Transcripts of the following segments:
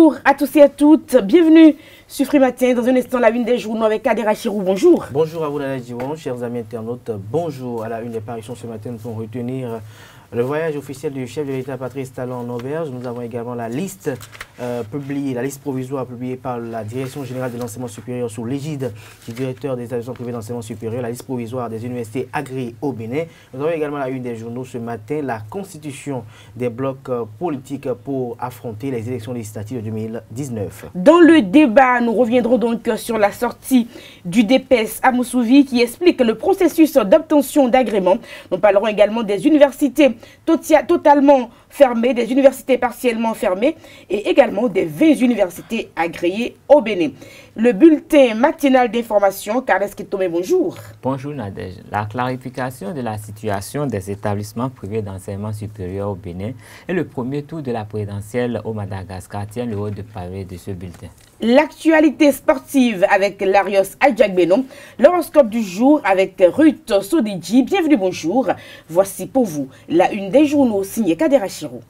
Bonjour à tous et à toutes, bienvenue sur Free Matin. Dans un instant, la une des journaux avec Kader Achirou. Bonjour. Bonjour à vous, Nana Diwan, chers amis internautes. Bonjour à la une des parutions ce matin. Nous pouvons retenir le voyage officiel du chef de l'État Patrice Talon en Auvergne. Nous avons également la liste publiée, la liste provisoire publiée par la Direction générale de l'enseignement supérieur sous l'égide du directeur des établissements privés d'enseignement supérieur, la liste provisoire des universités agréées au Bénin. Nous avons également la une des journaux ce matin, la constitution des blocs politiques pour affronter les élections législatives de 2019. Dans le débat, nous reviendrons donc sur la sortie du DPS à Moussouvi qui explique le processus d'obtention d'agrément. Nous parlerons également des universités totalement fermées, des universités partiellement fermées et également des 20 universités agréées au Bénin. Le bulletin matinal d'information, Carles Kitome, bonjour. Bonjour Nadège. La clarification de la situation des établissements privés d'enseignement supérieur au Bénin est le premier tour de la présidentielle au Madagascar, tient le haut de pavé de ce bulletin. L'actualité sportive avec Larios Adjagbenon, l'horoscope du jour avec Ruth Sodidji. Bienvenue, bonjour. Voici pour vous la une des journaux signée Kader Achirou.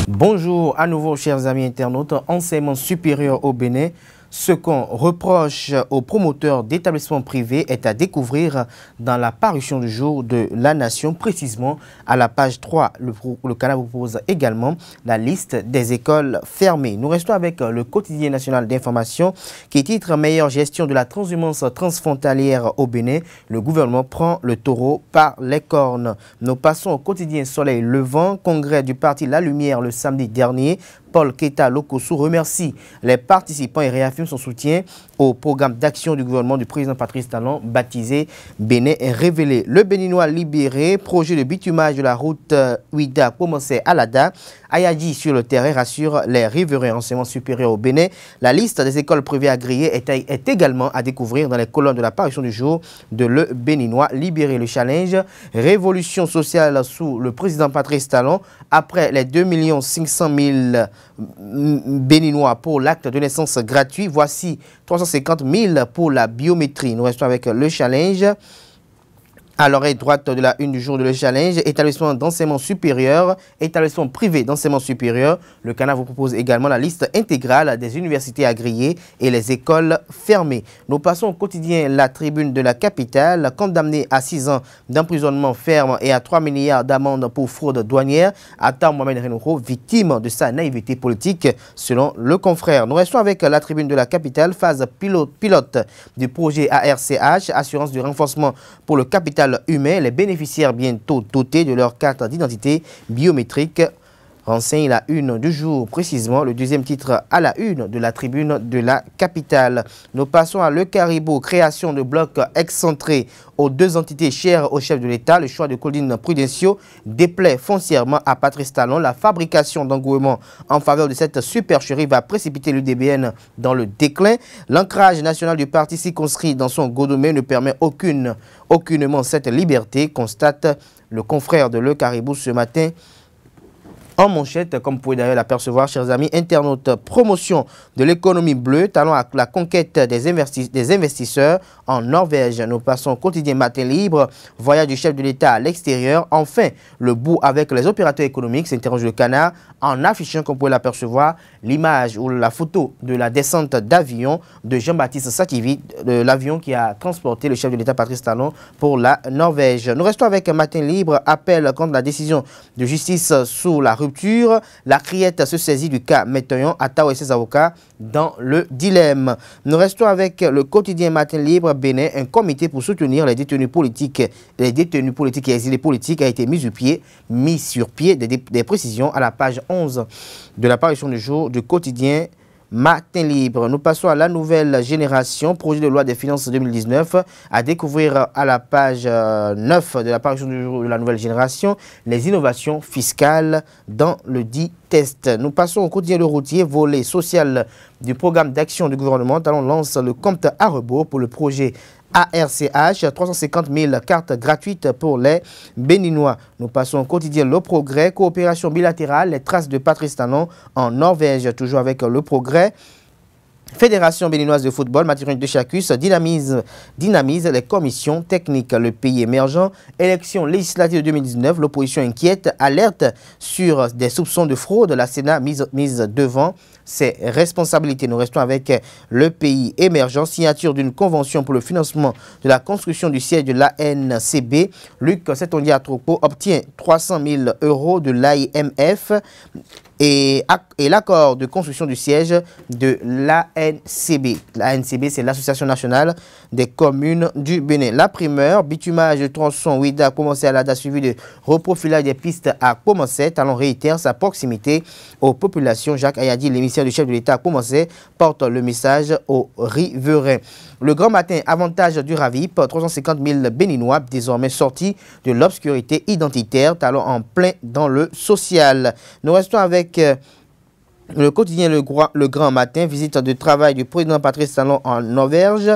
Bonjour à nouveau, chers amis internautes. Enseignement supérieur au Bénin. Ce qu'on reproche aux promoteurs d'établissements privés est à découvrir dans la parution du jour de La Nation, précisément à la page 3. Le canal vous propose également la liste des écoles fermées. Nous restons avec le quotidien national d'information qui titre « Meilleure gestion de la transhumance transfrontalière au Bénin. Le gouvernement prend le taureau par les cornes ». Nous passons au quotidien Soleil Levant, congrès du parti La Lumière le samedi dernier. Paul Keita Lokossou remercie les participants et réaffirme son soutien au programme d'action du gouvernement du président Patrice Talon baptisé Bénin est révélé. Le Béninois libéré, projet de bitumage de la route Ouida commencé à Lada. Ayadji sur le terrain rassure les riverains enseignement supérieur au Bénin. La liste des écoles privées agréées est également à découvrir dans les colonnes de la parution du jour de Le Béninois libéré. Le challenge, révolution sociale sous le président Patrice Talon après les 2 500 000 Béninois pour l'acte de naissance gratuit. Voici 350 000 pour la biométrie. Nous restons avec le challenge. À l'oreille droite de la une du jour de Le Challenge, établissement d'enseignement supérieur, établissement privé d'enseignement supérieur. Le canal vous propose également la liste intégrale des universités agréées et les écoles fermées. Nous passons au quotidien La Tribune de la capitale, condamné à 6 ans d'emprisonnement ferme et à 3 milliards d'amende pour fraude douanière. Atta Mohamed Renouho, victime de sa naïveté politique, selon le confrère. Nous restons avec La Tribune de la capitale, phase pilote du projet ARCH, assurance du renforcement pour le capital humain, les bénéficiaires bientôt dotés de leur carte d'identité biométrique. Renseigne la une du jour, précisément le deuxième titre à la une de La Tribune de la capitale. Nous passons à Le Caribou, création de blocs excentrés aux 2 entités chères au chef de l'État. Le choix de Claudine Prudencio déplaît foncièrement à Patrice Talon. La fabrication d'engouement en faveur de cette supercherie va précipiter l'UDBN dans le déclin. L'ancrage national du parti circonscrit dans son godomé ne permet aucunement cette liberté, constate le confrère de Le Caribou ce matin. En manchette, comme vous pouvez d'ailleurs l'apercevoir, chers amis internautes, promotion de l'économie bleue, talon à la conquête des investisseurs en Norvège. Nous passons au quotidien Matin Libre, voyage du chef de l'État à l'extérieur. Enfin, le bout avec les opérateurs économiques, s'interroge le canard, en affichant, comme vous pouvez l'apercevoir, l'image ou la photo de la descente d'avion de Jean-Baptiste Sativi, l'avion qui a transporté le chef de l'État Patrice Talon pour la Norvège. Nous restons avec Matin Libre, appel contre la décision de justice sous la rupture. La criette se saisit du cas Métoyon, Attao et ses avocats dans le dilemme. Nous restons avec le quotidien Matin Libre Bénin. Un comité pour soutenir les détenus politiques et exilés politiques a été mis sur pied. Des précisions à la page 11 de l'apparition du jour du quotidien Matin Libre. Nous passons à La Nouvelle Génération, projet de loi des finances 2019, à découvrir à la page 9 de l'apparition du jour de La Nouvelle Génération, les innovations fiscales dans le dit test. Nous passons au quotidien Le Routier, volet social du programme d'action du gouvernement. Talon lance le compte à rebours pour le projet ARCH, 350 000 cartes gratuites pour les Béninois. Nous passons au quotidien Le Progrès, coopération bilatérale, les traces de Patrice Talon en Norvège, toujours avec Le Progrès. Fédération béninoise de football, Mathurin de Chacus, dynamise les commissions techniques. Le pays émergent, élection législative de 2019, l'opposition inquiète, alerte sur des soupçons de fraude, la Sénat mise devant ses responsabilités. Nous restons avec le pays émergent, signature d'une convention pour le financement de la construction du siège de l'ANCB. Luc Setondia-Tropo obtient 300 000 € de l'AIMF et l'accord de construction du siège de l'ANCB. L'ANCB, c'est l'Association nationale des communes du Bénin. La primeur, bitumage de tronçon Ouida a commencé à l'ADA, suivi de reprofilage des pistes à commencer. Talon réitère sa proximité aux populations. Jacques Ayadi, l'émissaire du chef de l'État à commencer, porte le message aux riverains. Le grand matin, avantage du RAVIP, 350 000 Béninois désormais sortis de l'obscurité identitaire, Talon en plein dans le social. Nous restons avec le quotidien le Grand Matin, visite de travail du président Patrice Talon en Auverge.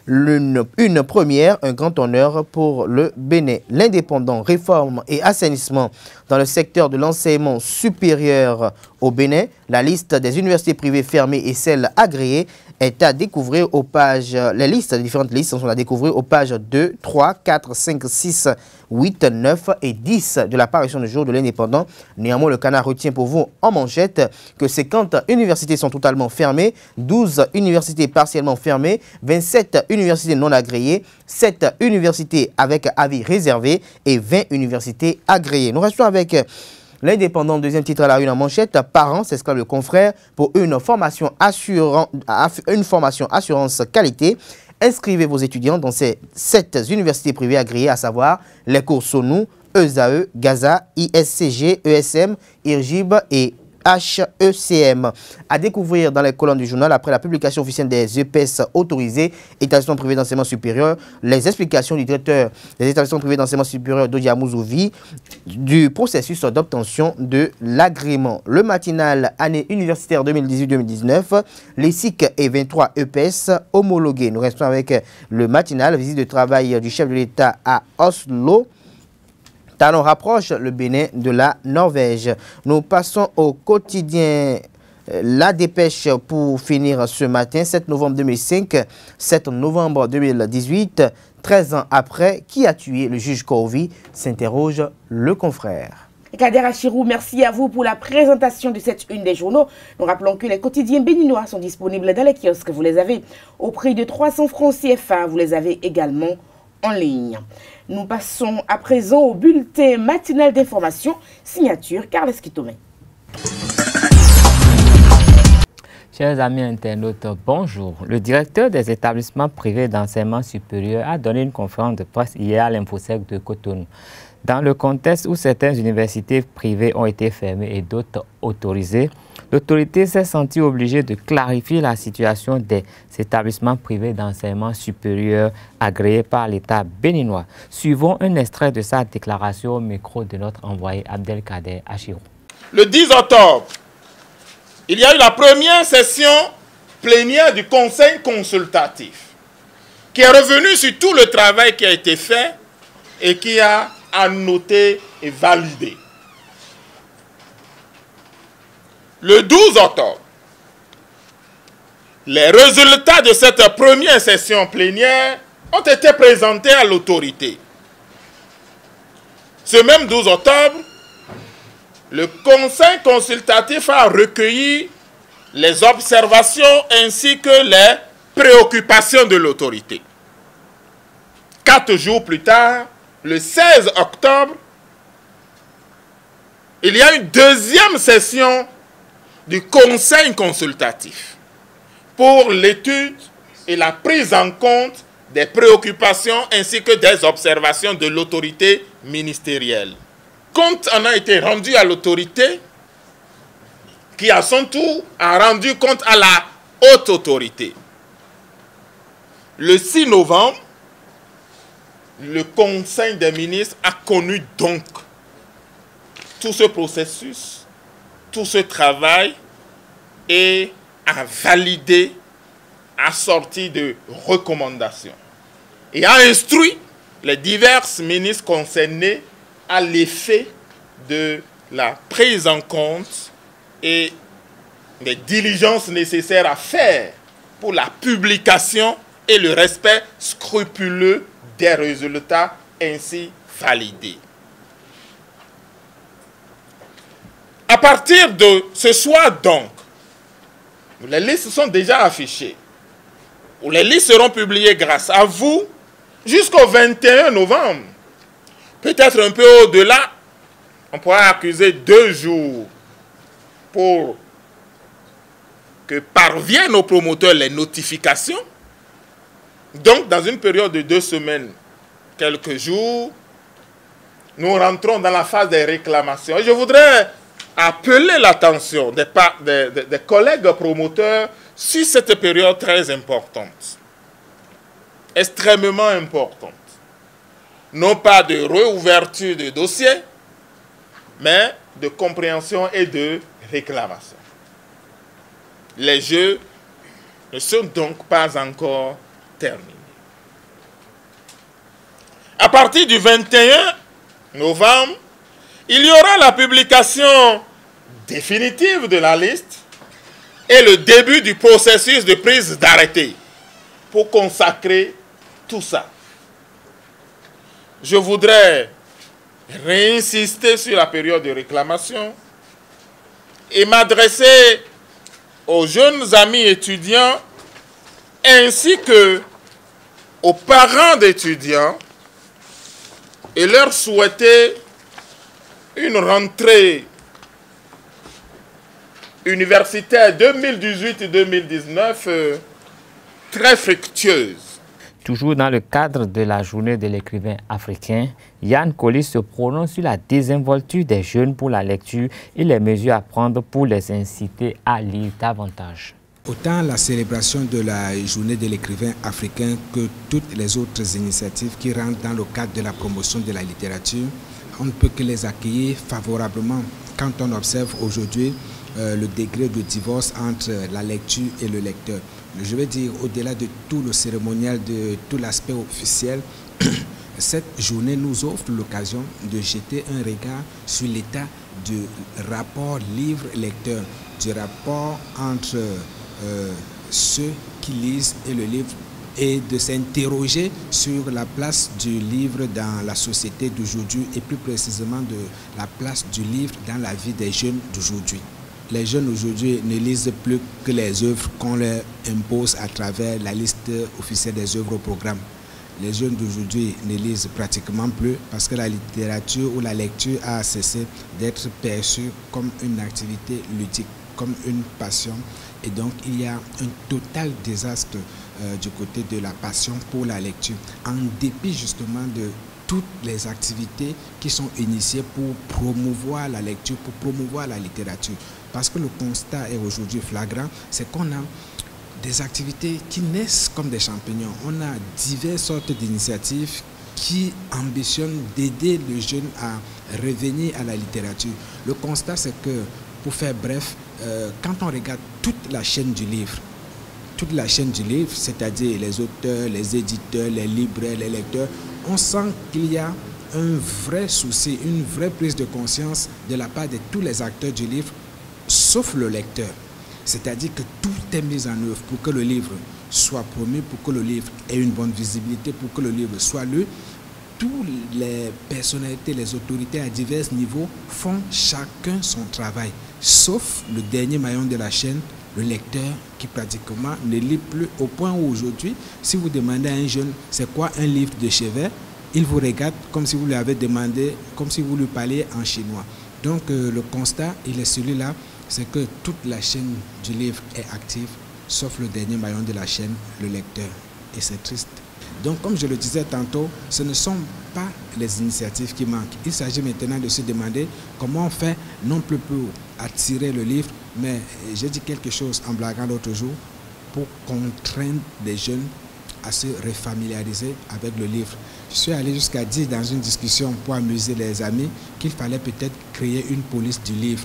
Une première, un grand honneur pour le Bénin. L'indépendant, réforme et assainissement dans le secteur de l'enseignement supérieur au Bénin. La liste des universités privées fermées et celles agréées est à découvrir aux pages, les différentes listes sont à découvrir aux pages 2, 3, 4, 5, 6, 8, 9 et 10 de l'apparition du jour de l'indépendant. Néanmoins, le Canard retient pour vous en manchette que 50 universités sont totalement fermées, 12 universités partiellement fermées, 27 universités non agréées, 7 universités avec avis réservé et 20 universités agréées. Nous restons avec l'indépendant, deuxième titre à la une en manchette. Parents, s'exclame le confrère, pour une formation assurance qualité. Inscrivez vos étudiants dans ces 7 universités privées agréées, à savoir les cours SONU, ESAE, Gaza, ISCG, ESM, IRGIB et HECM. À découvrir dans les colonnes du journal après la publication officielle des EPS autorisés, établissements privés d'enseignement supérieur, les explications du directeur des établissements privés d'enseignement supérieur Dodia Mouzouvi du processus d'obtention de l'agrément. Le matinal année universitaire 2018-2019, les SIC et 23 EPS homologués. Nous restons avec le matinal, visite de travail du chef de l'État à Oslo. Talon rapproche le Bénin de la Norvège. Nous passons au quotidien La Dépêche pour finir ce matin, 7 novembre 2005, 7 novembre 2018, 13 ans après, qui a tué le juge Corvi, s'interroge le confrère. Kader Achirou, merci à vous pour la présentation de cette une des journaux. Nous rappelons que les quotidiens béninois sont disponibles dans les kiosques. Vous les avez au prix de 300 francs CFA. Vous les avez également en ligne. Nous passons à présent au bulletin matinal d'information, signature Carles Kitomé. Chers amis internautes, bonjour. Le directeur des établissements privés d'enseignement supérieur a donné une conférence de presse hier à l'Infosec de Cotonou. Dans le contexte où certaines universités privées ont été fermées et d'autres autorisées, l'autorité s'est sentie obligée de clarifier la situation des établissements privés d'enseignement supérieur agréés par l'État béninois. Suivons un extrait de sa déclaration au micro de notre envoyé Abdelkader Achirou. Le 10 octobre, il y a eu la première session plénière du Conseil consultatif qui est revenu sur tout le travail qui a été fait et qui a annoté et validé. Le 12 octobre, les résultats de cette première session plénière ont été présentés à l'autorité. Ce même 12 octobre, le Conseil consultatif a recueilli les observations ainsi que les préoccupations de l'autorité. 4 jours plus tard, le 16 octobre, il y a une deuxième session du Conseil consultatif pour l'étude et la prise en compte des préoccupations ainsi que des observations de l'autorité ministérielle. Compte en a été rendu à l'autorité qui à son tour a rendu compte à la haute autorité. Le 6 novembre, le Conseil des ministres a connu donc tout ce processus, tout ce travail et a validé, a sorti de recommandations et a instruit les divers ministres concernés à l'effet de la prise en compte et des diligences nécessaires à faire pour la publication et le respect scrupuleux des résultats ainsi validés. À partir de ce soir donc, les listes sont déjà affichées, ou les listes seront publiées grâce à vous jusqu'au 21 novembre. Peut-être un peu au-delà, on pourra accuser 2 jours pour que parviennent aux promoteurs les notifications. Donc, dans une période de 2 semaines, quelques jours, nous rentrons dans la phase des réclamations. Et je voudrais appeler l'attention des collègues promoteurs sur cette période très importante, extrêmement importante. Non pas de réouverture de dossier, mais de compréhension et de réclamation. Les jeux ne sont donc pas encore terminés. À partir du 21 novembre, il y aura la publication définitive de la liste et le début du processus de prise d'arrêté pour consacrer tout ça. Je voudrais réinsister sur la période de réclamation et m'adresser aux jeunes amis étudiants ainsi que aux parents d'étudiants et leur souhaiter une rentrée universitaire 2018-2019 très fructueuse. Toujours dans le cadre de la journée de l'écrivain africain, Yann Collis se prononce sur la désinvolture des jeunes pour la lecture et les mesures à prendre pour les inciter à lire davantage. Autant la célébration de la journée de l'écrivain africain que toutes les autres initiatives qui rentrent dans le cadre de la promotion de la littérature, on ne peut que les accueillir favorablement quand on observe aujourd'hui le degré de divorce entre la lecture et le lecteur. Je veux dire, au-delà de tout le cérémonial, de tout l'aspect officiel, cette journée nous offre l'occasion de jeter un regard sur l'état du rapport livre-lecteur, du rapport entre ceux qui lisent et le livre, et de s'interroger sur la place du livre dans la société d'aujourd'hui et plus précisément de la place du livre dans la vie des jeunes d'aujourd'hui. Les jeunes aujourd'hui ne lisent plus que les œuvres qu'on leur impose à travers la liste officielle des œuvres au programme. Les jeunes d'aujourd'hui ne lisent pratiquement plus parce que la littérature ou la lecture a cessé d'être perçue comme une activité ludique, comme une passion. Et donc il y a un total désastre du côté de la passion pour la lecture, en dépit justement de toutes les activités qui sont initiées pour promouvoir la lecture, pour promouvoir la littérature. Parce que le constat est aujourd'hui flagrant, c'est qu'on a des activités qui naissent comme des champignons. On a diverses sortes d'initiatives qui ambitionnent d'aider les jeunes à revenir à la littérature. Le constat, c'est que, pour faire bref, quand on regarde toute la chaîne du livre, c'est-à-dire les auteurs, les éditeurs, les libraires, les lecteurs, on sent qu'il y a un vrai souci, une vraie prise de conscience de la part de tous les acteurs du livre, sauf le lecteur. C'est-à-dire que tout est mis en œuvre pour que le livre soit promu, pour que le livre ait une bonne visibilité, pour que le livre soit lu. Toutes les personnalités, les autorités à divers niveaux font chacun son travail, sauf le dernier maillon de la chaîne, le lecteur, qui pratiquement ne lit plus, au point où aujourd'hui, si vous demandez à un jeune c'est quoi un livre de chevet, il vous regarde comme si vous lui avez demandé, comme si vous lui parliez en chinois. Donc le constat, il est celui-là, c'est que toute la chaîne du livre est active, sauf le dernier maillon de la chaîne, le lecteur. Et c'est triste. Donc, comme je le disais tantôt, ce ne sont pas les initiatives qui manquent. Il s'agit maintenant de se demander comment on fait, non plus pour attirer le livre, mais j'ai dit quelque chose en blaguant l'autre jour, pour contraindre les jeunes à se refamiliariser avec le livre. Je suis allé jusqu'à dire dans une discussion pour amuser les amis qu'il fallait peut-être créer une police du livre.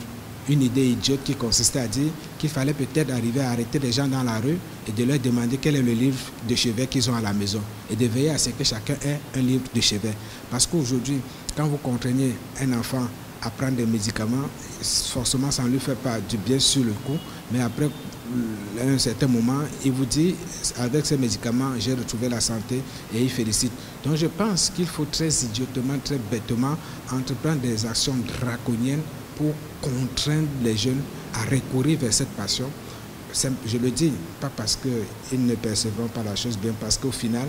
Une idée idiote qui consistait à dire qu'il fallait peut-être arriver à arrêter les gens dans la rue et de leur demander quel est le livre de chevet qu'ils ont à la maison et de veiller à ce que chacun ait un livre de chevet. Parce qu'aujourd'hui, quand vous contraignez un enfant à prendre des médicaments. Forcément, ça ne lui fait pas du bien sur le coup, mais après, à un certain moment, il vous dit, avec ces médicaments, j'ai retrouvé la santé et il félicite. Donc je pense qu'il faut très idiotement, très bêtement entreprendre des actions draconiennes pour contraindre les jeunes à recourir vers cette passion. Je le dis, pas parce qu'ils ne percevront pas la chose bien, parce qu'au final,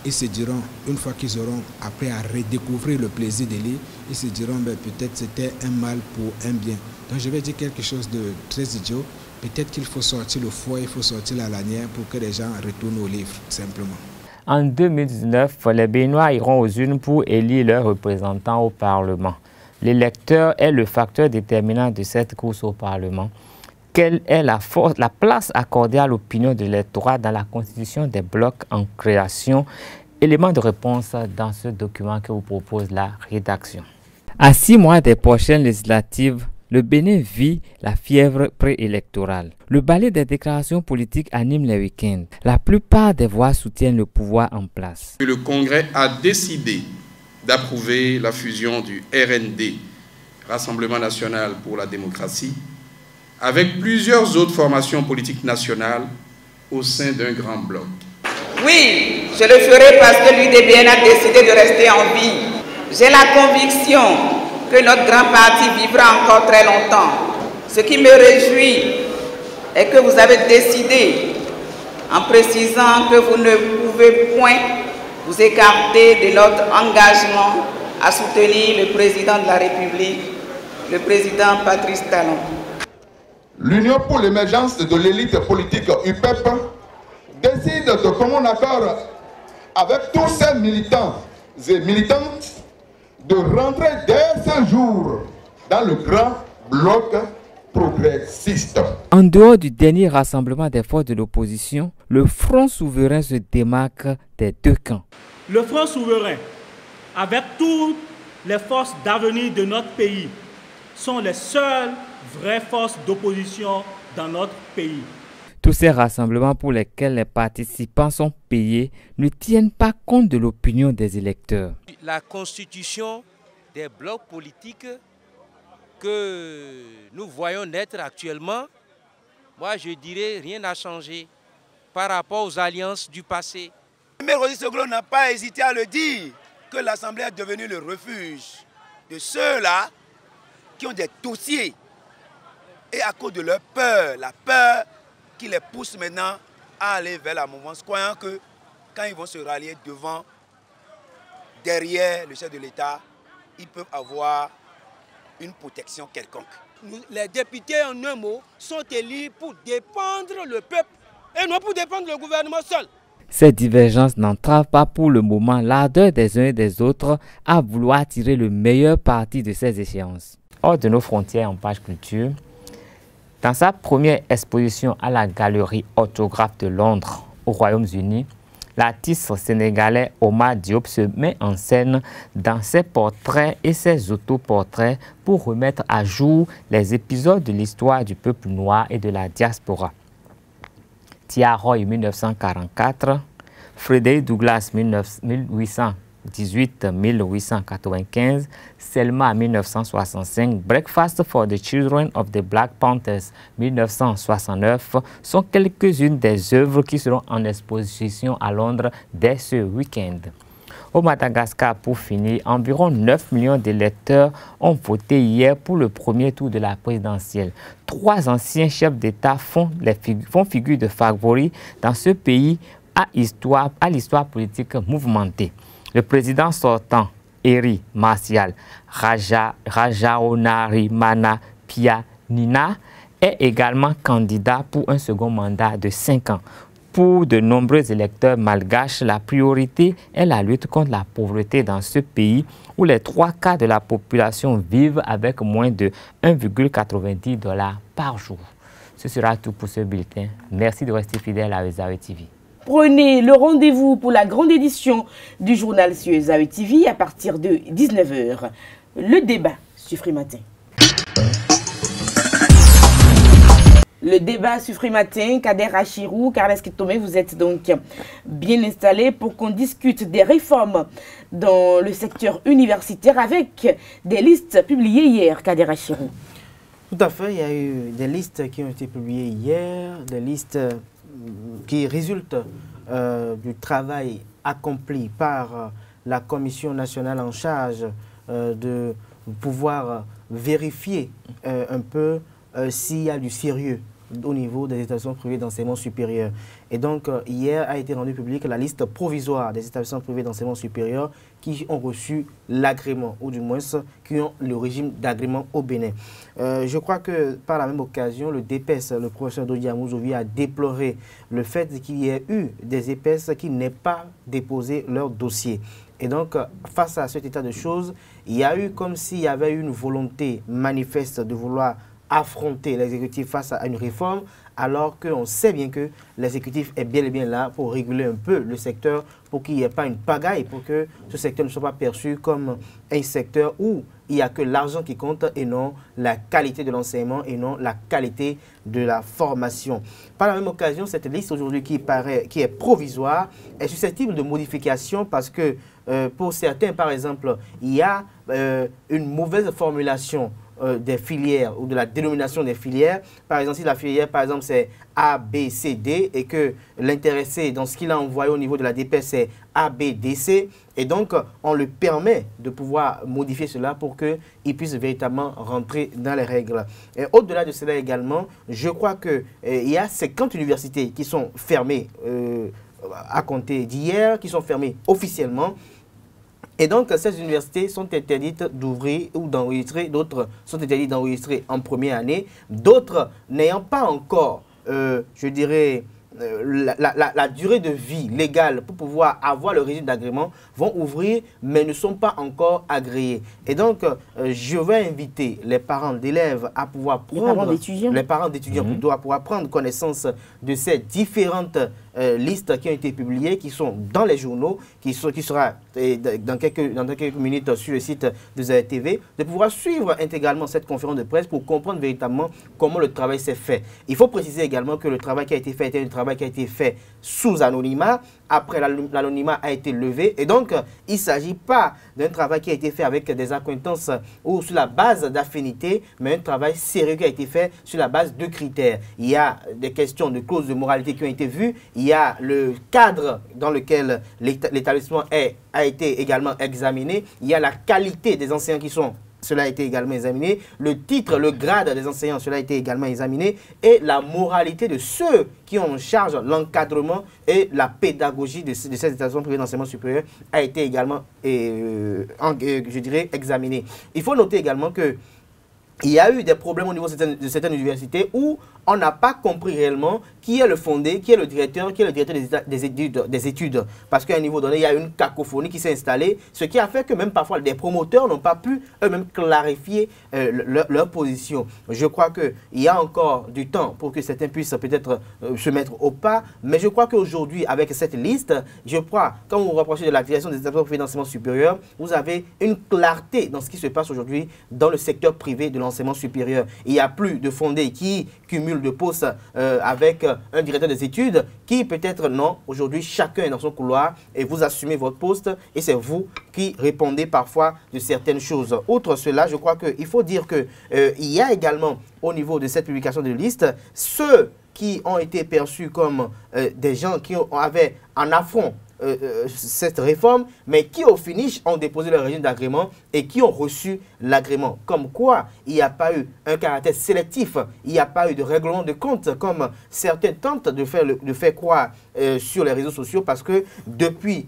ils se diront, une fois qu'ils auront appris à redécouvrir le plaisir de lire, ils se diront, ben, peut-être c'était un mal pour un bien. Donc je vais dire quelque chose de très idiot. Peut-être qu'il faut sortir le foie, il faut sortir la lanière pour que les gens retournent au livre, simplement. En 2019, les Béninois iront aux urnes pour élire leurs représentants au Parlement. L'électeur est le facteur déterminant de cette course au Parlement. Quelle est la place accordée à l'opinion de l'électorat dans la constitution des blocs en création? Élément de réponse dans ce document que vous propose la rédaction. À 6 mois des prochaines législatives, le Bénin vit la fièvre préélectorale. Le balai des déclarations politiques anime les week-ends. La plupart des voix soutiennent le pouvoir en place. Le Congrès a décidé d'approuver la fusion du RND, Rassemblement national pour la démocratie, avec plusieurs autres formations politiques nationales au sein d'un grand bloc. Oui, je le ferai parce que l'UDBN a décidé de rester en vie. J'ai la conviction que notre grand parti vivra encore très longtemps. Ce qui me réjouit est que vous avez décidé, en précisant que vous ne pouvez point vous écarter de notre engagement à soutenir le président de la République, le président Patrice Talon. L'Union pour l'émergence de l'élite politique UPEP décide de commun accord avec tous ses militants et militantes de rentrer dès ce jour dans le grand bloc progressiste. En dehors du dernier rassemblement des forces de l'opposition, le Front souverain se démarque des deux camps. Le Front souverain, avec toutes les forces d'avenir de notre pays, sont les seules vraies forces d'opposition dans notre pays. Tous ces rassemblements pour lesquels les participants sont payés ne tiennent pas compte de l'opinion des électeurs. La constitution des blocs politiques que nous voyons naître actuellement, moi je dirais rien n'a changé par rapport aux alliances du passé. Mais Rosy Soglo n'a pas hésité à le dire, que l'Assemblée est devenue le refuge de ceux-là qui ont des dossiers. Et à cause de leur peur, la peur qui les pousse maintenant à aller vers la mouvance, croyant que quand ils vont se rallier derrière le chef de l'État, ils peuvent avoir une protection quelconque. Les députés, en un mot, sont élus pour défendre le peuple et non pour défendre le gouvernement seul. Ces divergences n'entravent pas pour le moment l'ardeur des uns et des autres à vouloir tirer le meilleur parti de ces échéances. Hors de nos frontières en page culture, dans sa première exposition à la Galerie Orthographe de Londres, au Royaume-Uni, l'artiste sénégalais Omar Diop se met en scène dans ses portraits et ses autoportraits pour remettre à jour les épisodes de l'histoire du peuple noir et de la diaspora. Tiaroy 1944, Frédéric Douglass 1818-1895, Selma 1965, Breakfast for the Children of the Black Panthers 1969 sont quelques-unes des œuvres qui seront en exposition à Londres dès ce week-end. Au Madagascar, pour finir, environ 9 millions d'électeurs ont voté hier pour le premier tour de la présidentielle. 3 anciens chefs d'État font figure de favoris dans ce pays à l'histoire politique mouvementée. Le président sortant, Eri Martial Rajaonarimana Pianina, est également candidat pour un second mandat de 5 ans. Pour de nombreux électeurs malgaches, la priorité est la lutte contre la pauvreté dans ce pays où les 3/4 de la population vivent avec moins de 1,90 $ par jour. Ce sera tout pour ce bulletin. Merci de rester fidèle à Esaü TV. Prenez le rendez-vous pour la grande édition du journal sur Esaü TV à partir de 19 h. Le débat sur Free Matin. Le débat sur Free Matin, Kader Achirou, Carles Kitomé, vous êtes donc bien installés pour qu'on discute des réformes dans le secteur universitaire avec des listes publiées hier, Kader Achirou. Tout à fait, il y a eu des listes qui ont été publiées hier, des listes qui résultent du travail accompli par la Commission nationale en charge de pouvoir vérifier un peu s'il y a du sérieux au niveau des établissements privés d'enseignement supérieur. Et donc, hier a été rendue publique la liste provisoire des établissements privés d'enseignement supérieur qui ont reçu l'agrément, ou du moins qui ont le régime d'agrément au Bénin. Je crois que par la même occasion, le DPS, le professeur Dodi Amouzovi, a déploré le fait qu'il y ait eu des EPS qui n'aient pas déposé leur dossier. Et donc, face à cet état de choses, il y a eu comme s'il y avait une volonté manifeste de vouloir affronter l'exécutif face à une réforme, alors qu'on sait bien que l'exécutif est bel et bien là pour réguler un peu le secteur, pour qu'il n'y ait pas une pagaille, pour que ce secteur ne soit pas perçu comme un secteur où il n'y a que l'argent qui compte et non la qualité de l'enseignement et non la qualité de la formation. Par la même occasion, cette liste aujourd'hui qui est provisoire est susceptible de modification parce que pour certains, par exemple, il y a une mauvaise formulation des filières ou de la dénomination des filières. Par exemple, si la filière, par exemple, c'est A, B, C, D et que l'intéressé, dans ce qu'il a envoyé au niveau de la DPS, c'est A, B, D, C. Et donc, on le permet de pouvoir modifier cela pour qu'il puisse véritablement rentrer dans les règles. Et au-delà de cela également, je crois qu'il y a 50 universités qui sont fermées à compter d'hier, qui sont fermées officiellement. Et donc, ces universités sont interdites d'ouvrir ou d'enregistrer, d'autres sont interdites d'enregistrer en première année, d'autres n'ayant pas encore, je dirais, la durée de vie légale pour pouvoir avoir le régime d'agrément, vont ouvrir, mais ne sont pas encore agréés. Et donc, je vais inviter les parents d'élèves à pouvoir prendre, les parents d'étudiants plutôt, à pouvoir prendre connaissance de ces différentes listes qui ont été publiées, qui sont dans les journaux, qui sera dans quelques minutes sur le site de Zahir TV, de pouvoir suivre intégralement cette conférence de presse pour comprendre véritablement comment le travail s'est fait. Il faut préciser également que le travail qui a été fait était un travail qui a été fait sous anonymat. Après, l'anonymat a été levé. Et donc, il ne s'agit pas d'un travail qui a été fait avec des acquaintances ou sur la base d'affinité, mais un travail sérieux qui a été fait sur la base de critères. Il y a des questions de clauses de moralité qui ont été vues. Il y a le cadre dans lequel l'établissement a été également examiné. Il y a la qualité des enseignants qui sont... Cela a été également examiné. Le titre, le grade des enseignants, cela a été également examiné. Et la moralité de ceux qui ont en charge l'encadrement et la pédagogie de ces établissements privés d'enseignement supérieur a été également, je dirais, examiné. Il faut noter également que il y a eu des problèmes au niveau de certaines universités où on n'a pas compris réellement qui est le fondé, qui est le directeur des études. Parce qu'à un niveau donné, il y a une cacophonie qui s'est installée, ce qui a fait que même parfois des promoteurs n'ont pas pu eux-mêmes clarifier leur position. Je crois qu'il y a encore du temps pour que certains puissent peut-être se mettre au pas, mais je crois qu'aujourd'hui, avec cette liste, je crois, quand vous vous rapprochez de la création des établissements privés d'enseignement supérieur, vous avez une clarté dans ce qui se passe aujourd'hui dans le secteur privé de l'enseignement supérieur. Il n'y a plus de fondés qui cumulent de postes avec un directeur des études qui peut-être non. Aujourd'hui, chacun est dans son couloir et vous assumez votre poste et c'est vous qui répondez parfois de certaines choses. Outre cela, je crois qu'il faut dire qu'il y a également au niveau de cette publication de liste ceux qui ont été perçus comme des gens qui avaient en affront cette réforme, mais qui au finish ont déposé le régime d'agrément et qui ont reçu l'agrément. Comme quoi, il n'y a pas eu un caractère sélectif, il n'y a pas eu de règlement de compte comme certains tentent de faire croire sur les réseaux sociaux, parce que depuis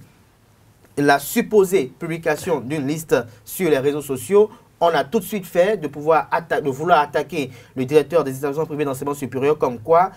la supposée publication d'une liste sur les réseaux sociaux, on a tout de suite fait de vouloir attaquer le directeur des établissements privés d'enseignement supérieur comme quoi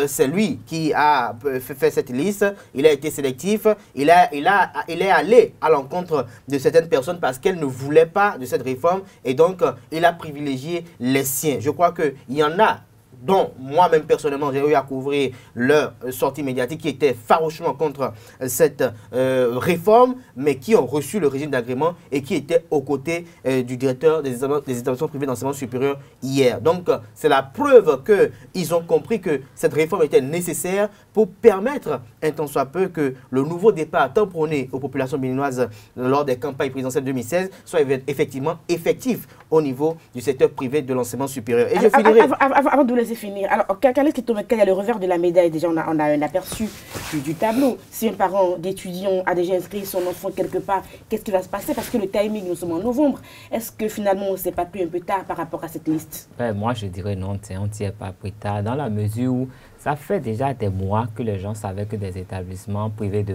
c'est lui qui a fait cette liste, il a été sélectif, il est allé à l'encontre de certaines personnes parce qu'elles ne voulaient pas de cette réforme et donc il a privilégié les siens. Je crois qu'il y en a dont moi-même personnellement j'ai eu à couvrir leur sortie médiatique, qui étaient farouchement contre cette réforme, mais qui ont reçu le régime d'agrément et qui étaient aux côtés du directeur des établissements privés d'enseignement supérieur hier. Donc c'est la preuve qu'ils ont compris que cette réforme était nécessaire pour permettre, un tant soit peu, que le nouveau départ tant prôné aux populations béninoises lors des campagnes présidentielles 2016 soit effectivement effectif au niveau du secteur privé de l'enseignement supérieur. Et je finirai... Avant de vous laisser finir, alors, quand il y a le revers de la médaille, déjà on a un aperçu du tableau. Si un parent d'étudiant a déjà inscrit son enfant quelque part, qu'est-ce qui va se passer? Parce que le timing, nous sommes en novembre. Est-ce que finalement, on ne s'est pas pris un peu tard par rapport à cette liste? Moi, je dirais non, on ne s'y est pas pris tard, dans la mesure où ça fait déjà des mois que les gens savaient que des établissements privés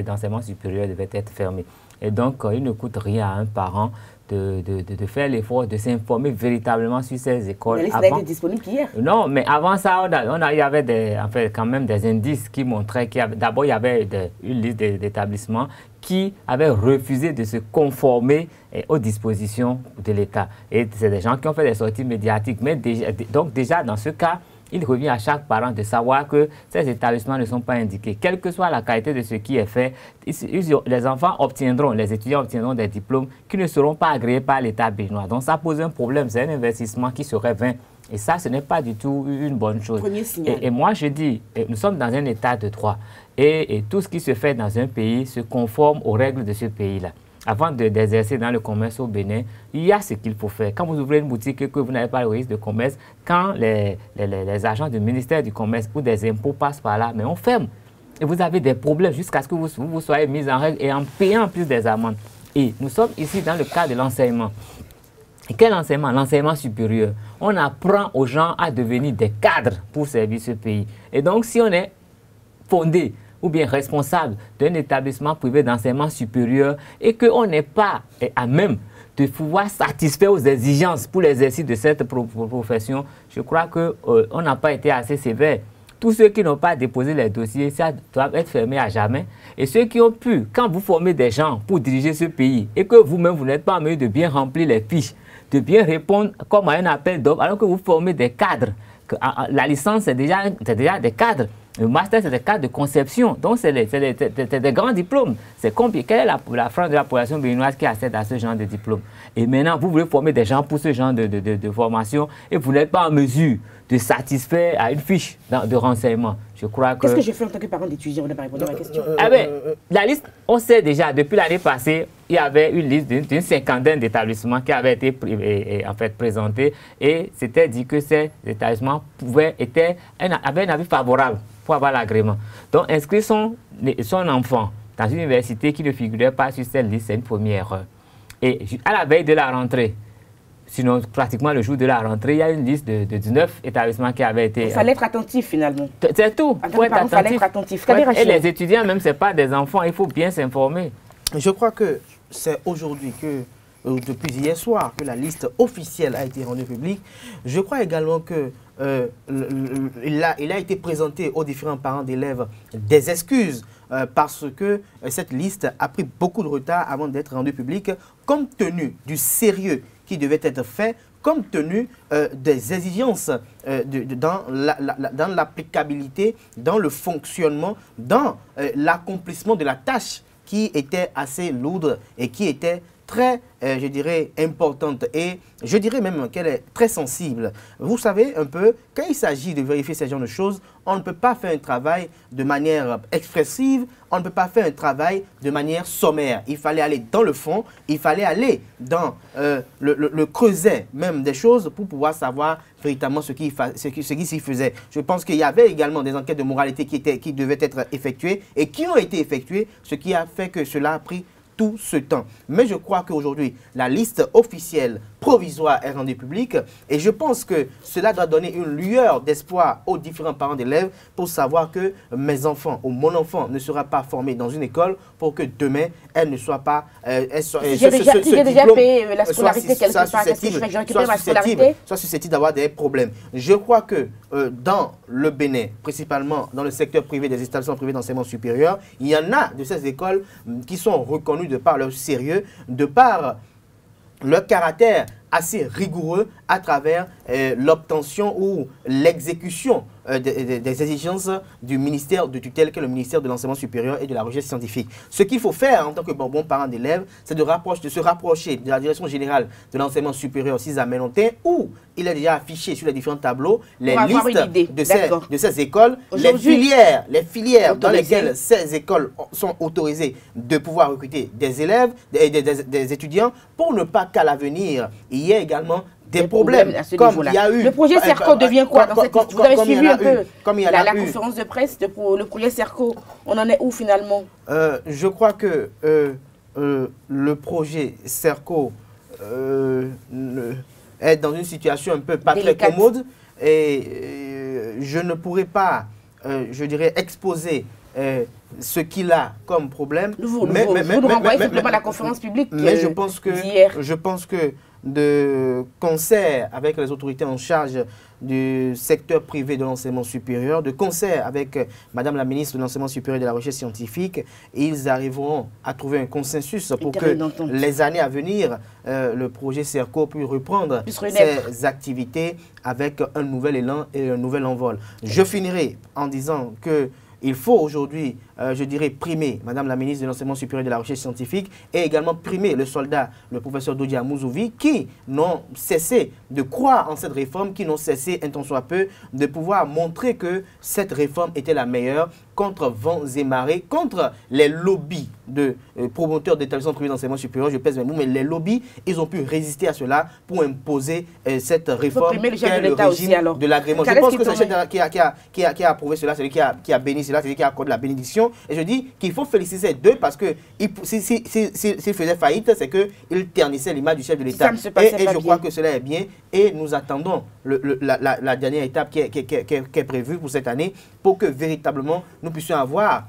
d'enseignement supérieur devaient être fermés. Et donc, il ne coûte rien à un parent de faire l'effort de s'informer véritablement sur ces écoles. La liste n'a été disponible qu'hier. Non, mais avant ça, il y avait quand même des indices qui montraient qu'il y avait, d'abord, il y avait une liste d'établissements qui avaient refusé de se conformer aux dispositions de l'État. Et c'est des gens qui ont fait des sorties médiatiques. Mais donc déjà, dans ce cas, il revient à chaque parent de savoir que ces établissements ne sont pas indiqués. Quelle que soit la qualité de ce qui est fait, les enfants obtiendront, les étudiants obtiendront des diplômes qui ne seront pas agréés par l'État béninois. Donc ça pose un problème, c'est un investissement qui serait vain. Et ça, ce n'est pas du tout une bonne chose. Et moi, je dis, nous sommes dans un état de droit. Et tout ce qui se fait dans un pays se conforme aux règles de ce pays-là. Avant d'exercer dans le commerce au Bénin, il y a ce qu'il faut faire. Quand vous ouvrez une boutique et que vous n'avez pas le registre de commerce, quand les agents du ministère du Commerce ou des impôts passent par là, mais on ferme. Et vous avez des problèmes jusqu'à ce que vous soyez mis en règle et en payant en plus des amendes. Et nous sommes ici dans le cas de l'enseignement. Et quel enseignement? L'enseignement supérieur. On apprend aux gens à devenir des cadres pour servir ce pays. Et donc, si on est fondé ou bien responsable d'un établissement privé d'enseignement supérieur et qu'on n'est pas à même de pouvoir satisfaire aux exigences pour l'exercice de cette profession, je crois qu'on n'a pas été assez sévère. Tous ceux qui n'ont pas déposé les dossiers, ça doit être fermé à jamais. Et ceux qui ont pu, quand vous formez des gens pour diriger ce pays et que vous-même, vous n'êtes pas en mesure de bien remplir les fiches, de bien répondre comme à un appel d'offres, alors que vous formez des cadres, que la licence, c'est déjà des cadres. Le master, c'est des cadres de conception. Donc, c'est des grands diplômes. C'est compliqué. Quelle est la frange de la population béninoise qui accède à ce genre de diplôme? Et maintenant, vous voulez former des gens pour ce genre de formation et vous n'êtes pas en mesure de satisfaire à une fiche de renseignement. Je crois que... Qu'est-ce que je fais en tant que parent d'étudiant? On n'a pas répondu à ma question. La liste, on sait déjà, depuis l'année passée, il y avait une liste d'une cinquantaine d'établissements qui avaient été présentés et c'était dit que ces établissements avaient un avis favorable pour avoir l'agrément. Donc, inscrire son enfant dans une université qui ne figurait pas sur cette liste, c'est une première erreur. Et à la veille de la rentrée, sinon pratiquement le jour de la rentrée, il y a une liste de 19 établissements qui avaient été... Il fallait être attentif finalement. C'est tout. Il fallait être attentif. Et les étudiants, même, ce n'est pas des enfants, il faut bien s'informer. Je crois que c'est aujourd'hui que, depuis hier soir, que la liste officielle a été rendue publique. Je crois également que il a été présenté aux différents parents d'élèves des excuses parce que cette liste a pris beaucoup de retard avant d'être rendue publique, compte tenu du sérieux qui devait être fait, compte tenu des exigences dans l'applicabilité, dans le fonctionnement, dans l'accomplissement de la tâche qui était assez lourde et qui était très, je dirais, importante et je dirais même qu'elle est très sensible. Vous savez un peu, quand il s'agit de vérifier ce genre de choses, on ne peut pas faire un travail de manière expressive, on ne peut pas faire un travail de manière sommaire. Il fallait aller dans le fond, il fallait aller dans le creuset même des choses pour pouvoir savoir véritablement ce qui s'y faisait. Je pense qu'il y avait également des enquêtes de moralité qui devaient être effectuées et qui ont été effectuées, ce qui a fait que cela a pris tout ce temps. Mais je crois qu'aujourd'hui, la liste officielle provisoire est rendue publique et je pense que cela doit donner une lueur d'espoir aux différents parents d'élèves pour savoir que mes enfants ou mon enfant ne sera pas formé dans une école pour que demain, elle ne soit pas... J'ai déjà payé la scolarité quelque part, qu'est-ce que je fais? Je récupère ma scolarité? Soit susceptible d'avoir des problèmes. Je crois que dans le Bénin, principalement dans le secteur privé des établissements privés d'enseignement supérieur, il y en a de ces écoles qui sont reconnues de par leur sérieux, de par leur caractère assez rigoureux à travers l'obtention ou l'exécution des exigences du ministère de tutelle, qui est le ministère de l'Enseignement supérieur et de la Recherche scientifique. Ce qu'il faut faire en tant que bon parent d'élève, c'est de se rapprocher de la direction générale de l'enseignement supérieur Cisaménontin, où il est déjà affiché sur les différents tableaux les listes de ces écoles, les filières dans lesquelles ces écoles sont autorisées de pouvoir recruter des élèves, des étudiants, pour ne pas qu'à l'avenir, il y ait également des problèmes, comme il y a eu... Le projet CERCO devient quoi dans cette histoire? Vous avez suivi un peu la conférence de presse pour le projet CERCO. On en est où finalement? Je crois que le projet CERCO est dans une situation un peu pas très commode et je ne pourrais pas, je dirais, exposer ce qu'il a comme problème. Vous nous renvoyez simplement à la conférence publique. Mais je pense que de concert avec les autorités en charge du secteur privé de l'enseignement supérieur, de concert avec Madame la ministre de l'Enseignement supérieur et de la Recherche scientifique, ils arriveront à trouver un consensus pour que les années à venir, le projet CERCO puisse reprendre ses activités avec un nouvel élan et un nouvel envol. Je finirai en disant que il faut aujourd'hui, je dirais, primer Madame la ministre de l'Enseignement supérieur et de la Recherche scientifique et également primer le soldat, le professeur Dodia Mouzouvi, qui n'ont cessé de croire en cette réforme, qui n'ont cessé, un tant soit peu, de pouvoir montrer que cette réforme était la meilleure contre vents et marées, contre les lobbies de promoteurs d'établissements privés d'enseignement supérieur, je pèse mes mots, mais les lobbies, ils ont pu résister à cela pour imposer cette réforme qui est le régime de l'agrément. Je pense que c'est le chef qui a approuvé cela, celui qui a béni cela, celui qui a accordé la bénédiction. Et je dis qu'il faut féliciter ces deux parce que s'il faisait faillite, c'est qu'il ternissait l'image du chef de l'État. Et je crois que cela est bien. Et nous attendons la dernière étape qui est prévue pour cette année pour que véritablement nous puissions avoir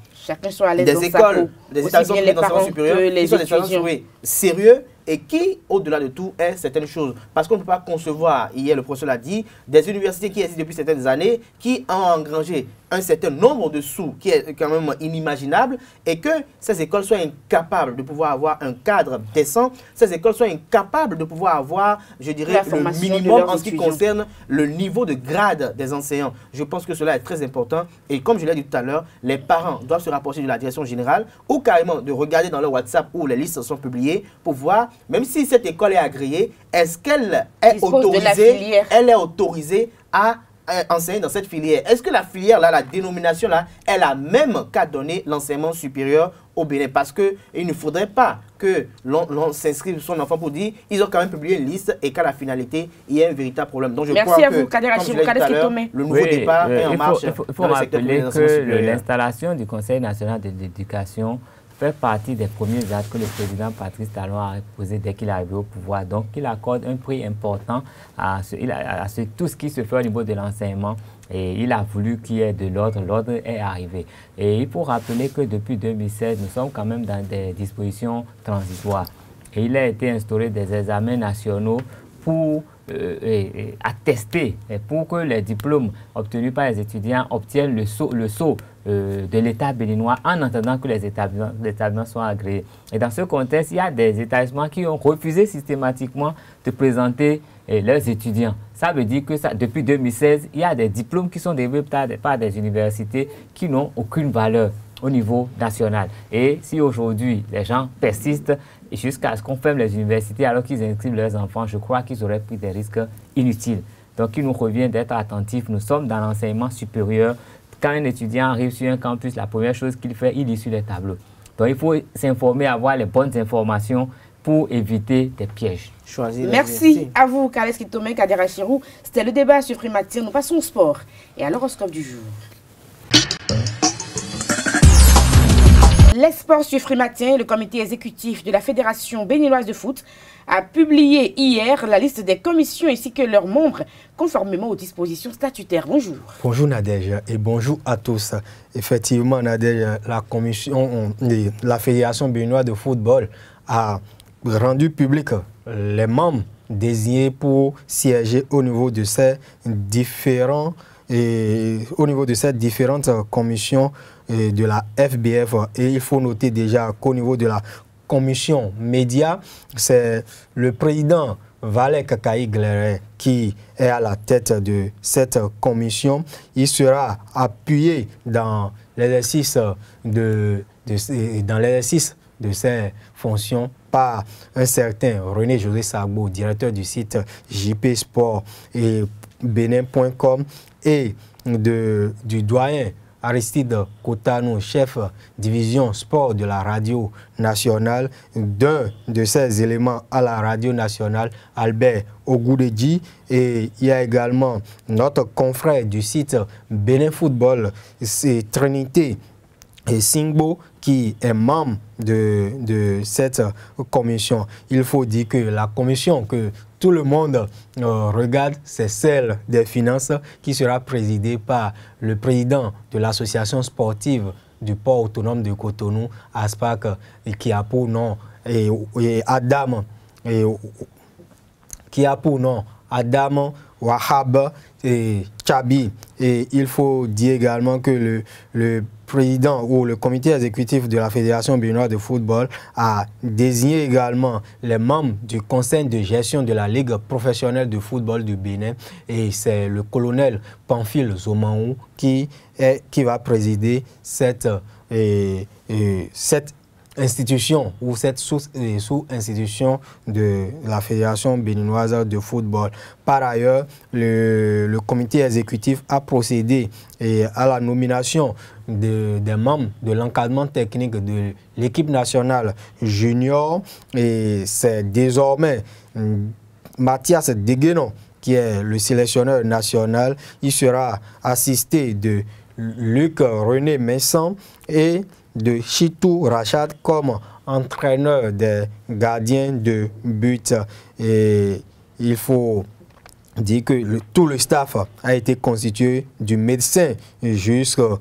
des écoles, des établissements privés d'enseignement supérieur qui sont des établissements sérieux et qui, au-delà de tout, est certaines choses. Parce qu'on ne peut pas concevoir, hier le professeur l'a dit, des universités qui existent depuis certaines années, qui ont engrangé un certain nombre de sous, qui est quand même inimaginable, et que ces écoles soient incapables de pouvoir avoir un cadre décent, ces écoles soient incapables de pouvoir avoir, je dirais, le minimum en ce qui concerne le niveau de grade des enseignants. Je pense que cela est très important, et comme je l'ai dit tout à l'heure, les parents doivent se rapprocher de la direction générale, ou carrément de regarder dans leur WhatsApp où les listes sont publiées, pour voir, même si cette école est agréée, est-ce qu'elle est autorisée à enseigner dans cette filière? Est-ce que la filière, là, la dénomination, là, est la même qu'a donné l'enseignement supérieur au Bénin? Parce qu'il ne faudrait pas que l'on s'inscrive son enfant pour dire ils ont quand même publié une liste et qu'à la finalité, il y a un véritable problème. Donc je crois que, comme je l'ai dit tout à l'heure, le nouveau départ est en marche. Il faut rappeler que l'installation du Conseil national de l'éducation fait partie des premiers actes que le président Patrice Talon a posé dès qu'il est arrivé au pouvoir. Donc, il accorde un prix important à tout ce qui se fait au niveau de l'enseignement. Et il a voulu qu'il y ait de l'ordre. L'ordre est arrivé. Et il faut rappeler que depuis 2016, nous sommes quand même dans des dispositions transitoires. Et il a été instauré des examens nationaux pour attester, pour que les diplômes obtenus par les étudiants obtiennent le sceau de l'État béninois en attendant que les établissements soient agréés. Et dans ce contexte, il y a des établissements qui ont refusé systématiquement de présenter leurs étudiants. Ça veut dire que depuis 2016, il y a des diplômes qui sont délivrés par des universités qui n'ont aucune valeur au niveau national. Et si aujourd'hui, les gens persistent jusqu'à ce qu'on ferme les universités alors qu'ils inscrivent leurs enfants, je crois qu'ils auraient pris des risques inutiles. Donc, il nous revient d'être attentifs. Nous sommes dans l'enseignement supérieur. Quand un étudiant arrive sur un campus, la première chose qu'il fait, il lit sur les tableaux. Donc, il faut s'informer, avoir les bonnes informations pour éviter des pièges. Merci à vous, Kales Kitome, Kadira Chirou. C'était le débat sur Primatir. Nous passons au sport et à l'horoscope du jour. Les sports sur Frimatien, le comité exécutif de la Fédération béninoise de foot a publié hier la liste des commissions ainsi que leurs membres conformément aux dispositions statutaires. Bonjour. Bonjour Nadège et bonjour à tous. Effectivement Nadège, la Fédération béninoise de football a rendu public les membres désignés pour siéger au niveau de ces différentes commissions de la FBF. Et il faut noter déjà qu'au niveau de la commission média, c'est le président Valek Kakaï-Gleret, qui est à la tête de cette commission. Il sera appuyé dans l'exercice de ses fonctions par un certain René José Sagbo, directeur du site JP Sport et Benin.com, et du doyen Aristide Kotanou, chef division sport de la radio nationale, d'un de ces éléments à la radio nationale, Albert Ogouredji, et il y a également notre confrère du site Benin Football, c'est Trinité et Singbo, qui est membre de cette commission. Il faut dire que la commission que tout le monde regarde, c'est celle des finances, qui sera présidée par le président de l'association sportive du port autonome de Cotonou, ASPAC, qui a pour nom Adam Wahab et Chabi. Et il faut dire également que le président ou le comité exécutif de la Fédération béninoise de football a désigné également les membres du conseil de gestion de la Ligue professionnelle de football du Bénin, et c'est le colonel Pamphile Zomaou qui va présider cette institution ou cette sous-institution de la Fédération béninoise de football. Par ailleurs, le comité exécutif a procédé à la nomination des membres de l'encadrement technique de l'équipe nationale junior, et c'est désormais Mathias Deguenon qui est le sélectionneur national. Il sera assisté de Luc René Messan et de Chitou Rachad comme entraîneur des gardiens de but. Et il faut dire que tout le staff a été constitué du médecin jusqu'au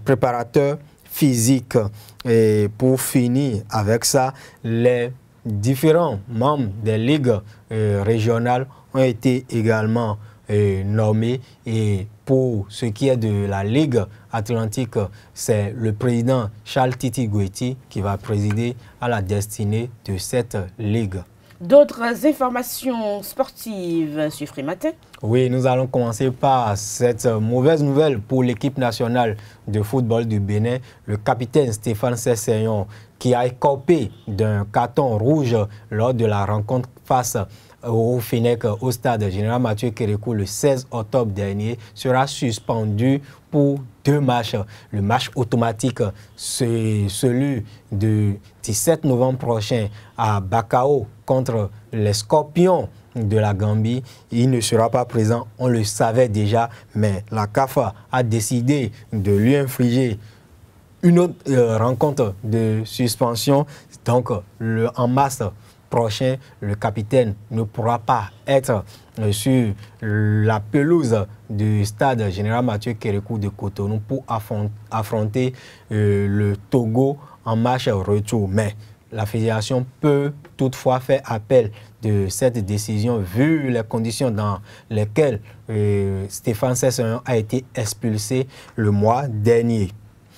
préparateur physique. Et pour finir avec ça, les différents membres des ligues régionales ont été également nommés. Et pour ce qui est de la Ligue Atlantique, c'est le président Charles Titi Guetti qui va présider à la destinée de cette ligue. D'autres informations sportives sur Frématin? Oui, nous allons commencer par cette mauvaise nouvelle pour l'équipe nationale de football du Bénin. Le capitaine Stéphane Sesseyon, qui a écopé d'un carton rouge lors de la rencontre face au Fenech au stade Général Mathieu Kérékou le 16 octobre dernier, sera suspendu pour 2 matchs. Le match automatique, c'est celui du 17 novembre prochain à Bakao contre les Scorpions de la Gambie. Il ne sera pas présent, on le savait déjà, mais la CAF a décidé de lui infliger une autre rencontre de suspension. Donc, en mars prochain, le capitaine ne pourra pas être sur la pelouse du stade Général Mathieu Kérékou de Cotonou pour affronter le Togo en match retour. Mais la fédération peut toutefois faire appel de cette décision vu les conditions dans lesquelles Stéphane Sesseyon a été expulsé le mois dernier.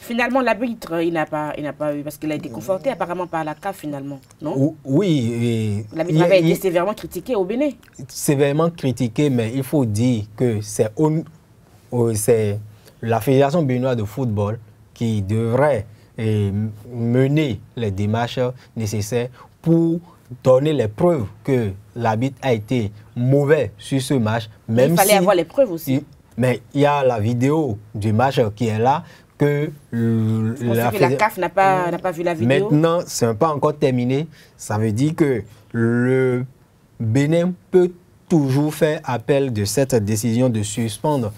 Finalement, l'arbitre, il n'a pas eu, parce qu'il a été conforté apparemment par la CAF finalement, non? Oui. L'arbitre avait été sévèrement critiqué au Bénin. Sévèrement critiqué, mais il faut dire que c'est la Fédération béninoise de football qui devrait mener les démarches nécessaires pour donner les preuves que l'arbitre a été mauvais sur ce match. Même il fallait avoir les preuves aussi. Mais il y a la vidéo du match qui est là, que la CAF n'a pas vu la vidéo. Maintenant, ce n'est pas encore terminé. Ça veut dire que le Bénin peut toujours faire appel de cette décision de suspendre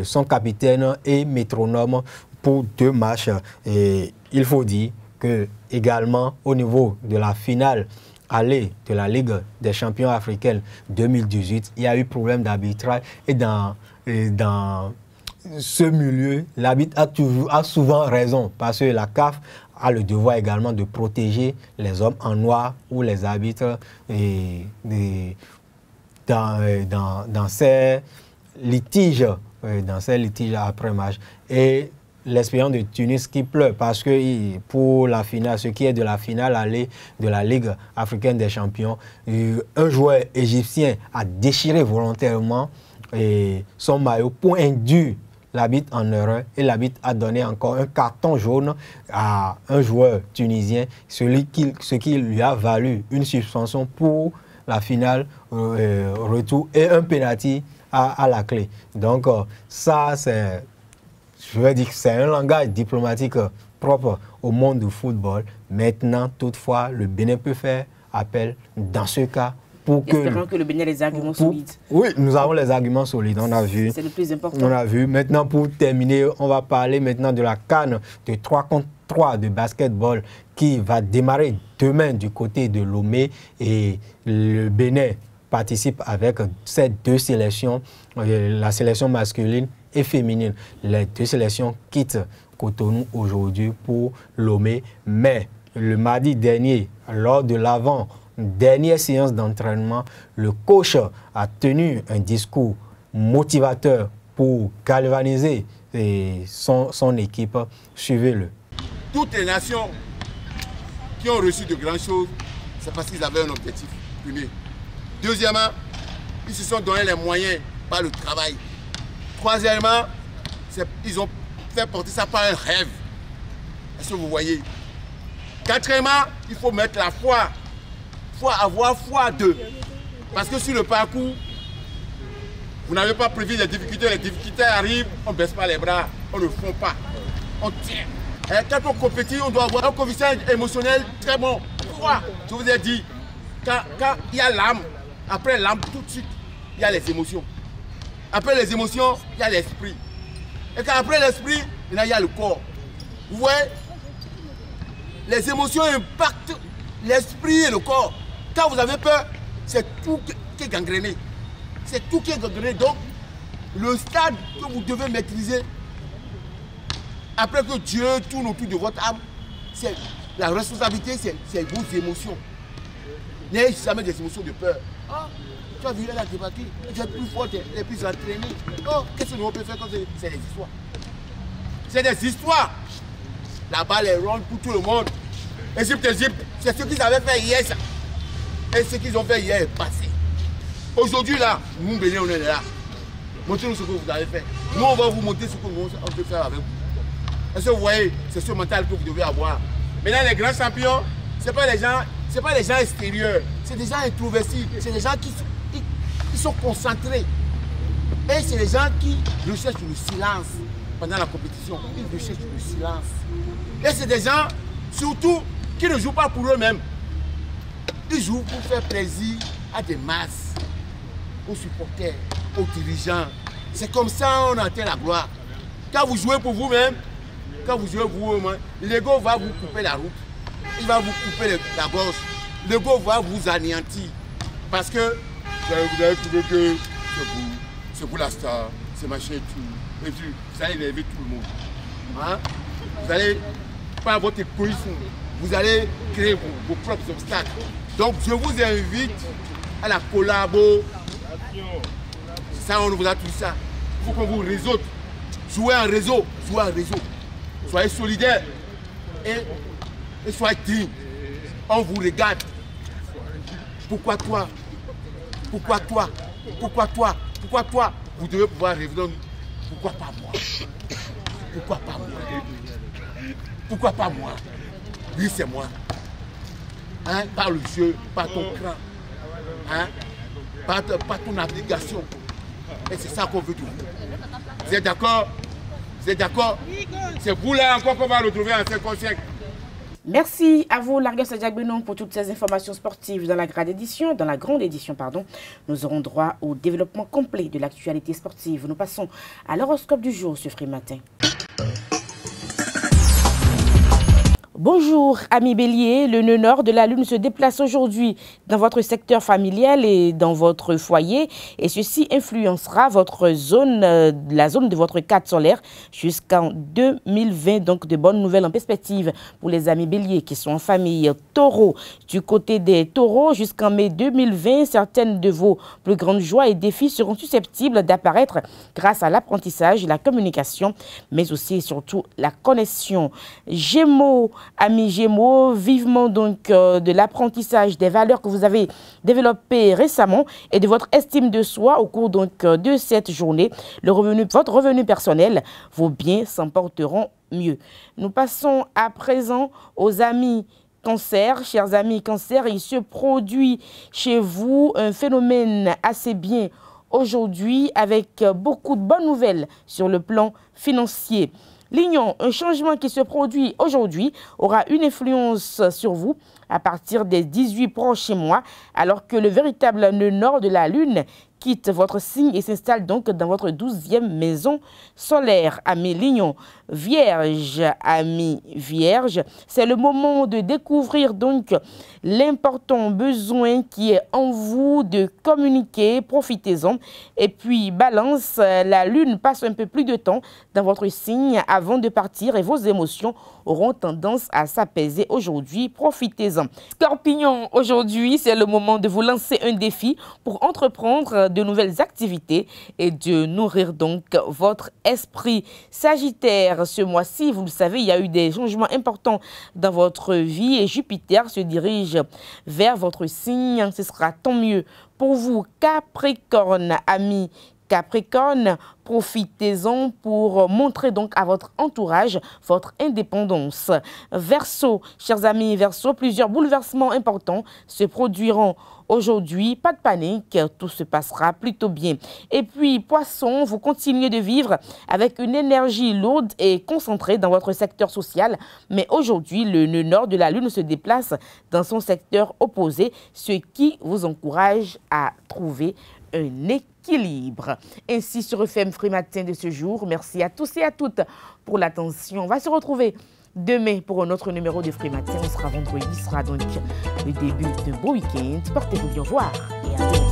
son capitaine et métronome pour 2 matchs. Et il faut dire que également au niveau de la finale aller de la Ligue des champions africaine 2018, il y a eu problème d'arbitrage, et dans ce milieu, l'arbitre a souvent raison, parce que la CAF a le devoir également de protéger les hommes en noir ou les arbitres dans ces litiges après match. Et l'expérience de Tunis qui pleure parce que pour la finale, ce qui est de la finale allée de la Ligue africaine des champions, un joueur égyptien a déchiré volontairement son maillot pour induire l'arbitre en erreur et l'arbitre a donné encore un carton jaune à un joueur tunisien, ce qui lui a valu une suspension pour la finale retour et un penalty à la clé. Donc ça, c'est, je vais dire que c'est un langage diplomatique propre au monde du football. Maintenant, toutefois, le Bénin peut faire appel dans ce cas. Espérons que le Bénin ait les arguments solides. Oui, nous avons les arguments solides, on a vu. C'est le plus important. On a vu. Maintenant, pour terminer, on va parler maintenant de la CAN de 3 contre 3 de basketball qui va démarrer demain du côté de Lomé et le Bénin participe avec ces deux sélections, la sélection masculine et féminine. Les deux sélections quittent Cotonou aujourd'hui pour Lomé, mais le mardi dernier, lors de l'avant-dernière séance d'entraînement, le coach a tenu un discours motivateur pour galvaniser son équipe. Suivez-le. Toutes les nations qui ont reçu de grandes choses, c'est parce qu'ils avaient un objectif. Premier. Deuxièmement, ils se sont donné les moyens par le travail. Troisièmement, ils ont fait porter ça par un rêve. Est-ce que vous voyez? Quatrièmement, il faut mettre la foi. Il faut avoir foi d'eux. Parce que sur le parcours, vous n'avez pas prévu les difficultés arrivent, on ne baisse pas les bras, on ne fond pas, on tient. Et quand on compétit, on doit avoir un coefficient émotionnel très bon. Pourquoi? Je vous ai dit, quand il y a l'âme, après l'âme, tout de suite, il y a les émotions. Après les émotions, il y a l'esprit. Et quand après l'esprit, il y a le corps. Vous voyez? Les émotions impactent l'esprit et le corps. Quand vous avez peur, c'est tout qui est gangréné. C'est tout qui est gangréné. Donc, le stade que vous devez maîtriser, après que Dieu tourne autour de votre âme, c'est la responsabilité, c'est vos émotions. N'ayez jamais des émotions de peur. Oh, tu as vu là, débattu, tu es plus fort, tu es plus entraîné. Oh, qu'est-ce que nous peut faire quand c'est des histoires? C'est des histoires. La balle est ronde pour tout le monde. Égypte, c'est ce qu'ils avaient fait hier. Ça. Et ce qu'ils ont fait hier est passé. Aujourd'hui, là, nous, Bénin, on est là. Montrez-nous ce que vous avez fait. Nous, on va vous montrer ce que nous, on peut faire avec vous. Est-ce que vous voyez, c'est ce mental que vous devez avoir. Maintenant, les grands champions, ce n'est pas les gens extérieurs. C'est des gens introvertis. C'est des gens qui sont concentrés. Et c'est des gens qui recherchent le silence pendant la compétition. Ils recherchent le silence. Et c'est des gens, surtout, qui ne jouent pas pour eux-mêmes. Ils jouent pour faire plaisir à des masses, aux supporters, aux dirigeants. C'est comme ça qu'on atteint la gloire. Quand vous jouez pour vous-même, l'ego va vous couper la route. Il va vous couper la gorge. L'ego va vous anéantir. Parce que vous avez trouvé que c'est pour la star, c'est machin et tout. Et puis, vous allez élever tout le monde. Hein? Vous allez, par votre égoïsme, vous allez créer vos propres obstacles. Donc, je vous invite à la collabo. Ça, on vous a tout ça. Il faut qu'on vous réseaute. Jouez en réseau. Soyez solidaires et soyez dignes. On vous regarde. Pourquoi toi? Vous devez pouvoir rêver. Pourquoi pas moi? Pourquoi pas moi? Oui, c'est moi. Hein? Par le jeu, par ton cran. Hein? Par ton application. Et c'est ça qu'on veut de vous. Vous êtes d'accord? C'est vous là encore qu'on va retrouver en 50 siècle. Merci à vous, Largues Diagbenon, pour toutes ces informations sportives dans la grande édition. Nous aurons droit au développement complet de l'actualité sportive. Nous passons à l'horoscope du jour sur Free Matin. Bonjour, amis bélier. Le nœud nord de la lune se déplace aujourd'hui dans votre secteur familial et dans votre foyer. Et ceci influencera votre zone, la zone de votre cadre solaire jusqu'en 2020. Donc, de bonnes nouvelles en perspective pour les amis béliers qui sont en famille. Taureau, du côté des taureaux, jusqu'en mai 2020, certaines de vos plus grandes joies et défis seront susceptibles d'apparaître grâce à l'apprentissage, la communication, mais aussi et surtout la connexion. Gémeaux, amis Gémeaux, vivement donc de l'apprentissage des valeurs que vous avez développées récemment et de votre estime de soi au cours donc de cette journée. Votre revenu personnel, vos biens s'en porteront mieux. Nous passons à présent aux amis Cancer. Chers amis Cancer, il se produit chez vous un phénomène assez bien aujourd'hui avec beaucoup de bonnes nouvelles sur le plan financier. Lion, un changement qui se produit aujourd'hui aura une influence sur vous à partir des 18 prochains mois, alors que le véritable nœud nord de la lune quitte votre signe et s'installe donc dans votre 12e maison solaire. Amis Lion, Vierge, amis Vierge, c'est le moment de découvrir donc l'important besoin qui est en vous de communiquer, profitez-en. Et puis Balance, la lune passe un peu plus de temps dans votre signe avant de partir et vos émotions auront tendance à s'apaiser aujourd'hui, profitez-en. Scorpion, aujourd'hui c'est le moment de vous lancer un défi pour entreprendre de nouvelles activités et de nourrir donc votre esprit. Sagittaire, ce mois-ci, vous le savez, il y a eu des changements importants dans votre vie et Jupiter se dirige vers votre signe. Ce sera tant mieux pour vous. Capricorne, amis Capricorne, profitez-en pour montrer donc à votre entourage votre indépendance. Verseau, chers amis Verseau, plusieurs bouleversements importants se produiront aujourd'hui. Pas de panique, tout se passera plutôt bien. Et puis Poisson, vous continuez de vivre avec une énergie lourde et concentrée dans votre secteur social. Mais aujourd'hui, le nœud nord de la lune se déplace dans son secteur opposé, ce qui vous encourage à trouver un équilibre. Ainsi se referme Free Matin de ce jour. Merci à tous et à toutes pour l'attention. On va se retrouver demain pour un autre numéro de Free Matin. On sera vendredi, ce sera donc le début d'un beau week-end. Portez-vous bien, au revoir et à bientôt.